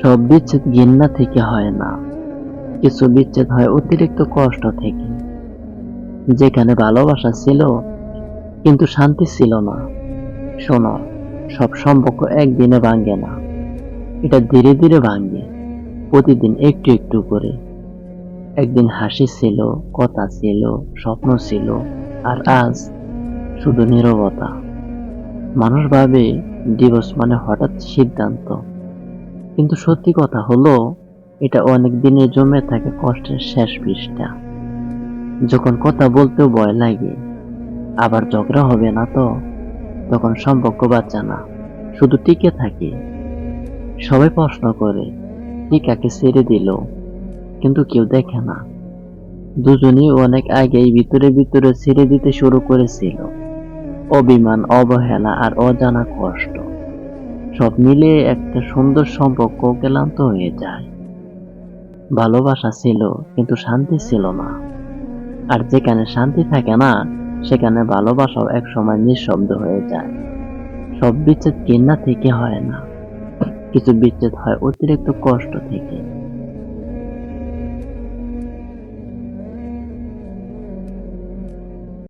সব বিচ্ছেদ ঘৃণা থেকে হয় না, কিছু বিচ্ছেদ হয় অতিরিক্ত কষ্ট থেকে। যেখানে ভালোবাসা ছিল কিন্তু শান্তি ছিল না। শোনো, সব সম্পর্ক একদিনে ভাঙে না, এটা ধীরে ধীরে ভাঙে, প্রতিদিন একটু একটু করে। একদিন হাসি ছিল, কথা ছিল, স্বপ্ন ছিল, আর আজ শুধু নীরবতা। মানুষ ভাবে ডিভোর্স মানে হঠাৎ সিদ্ধান্ত, কিন্তু সত্যি কথা হলো এটা অনেক দিনের জমে থাকে কষ্টের শেষ পৃষ্ঠা। যখন কথা বলতেও ভয় লাগে, আবার ঝগড়া হবে না তো, তখন সম্পর্ক বাঁচে না, শুধু টিকে থাকে। সবাই প্রশ্ন করে টিকাকে ছেড়ে দিল, কিন্তু কেউ দেখে না দুজনই অনেক আগেই ভিতরে ভিতরে ছেড়ে দিতে শুরু করেছিল। অভিমান, অবহেলা আর অজানা কষ্ট সব মিলিয়ে একটা সুন্দর সম্পর্ক ক্লান্ত হয়ে যায়। ভালোবাসা ছিল কিন্তু শান্তি ছিল না, আর যেখানে শান্তি থাকে না সেখানে ভালোবাসাও একসময় নিঃশব্দ হয়ে যায়। সব বিচ্ছেদ ঘৃণা থেকে হয় না, কিছু বিচ্ছেদ হয় অতিরিক্ত কষ্ট থেকে।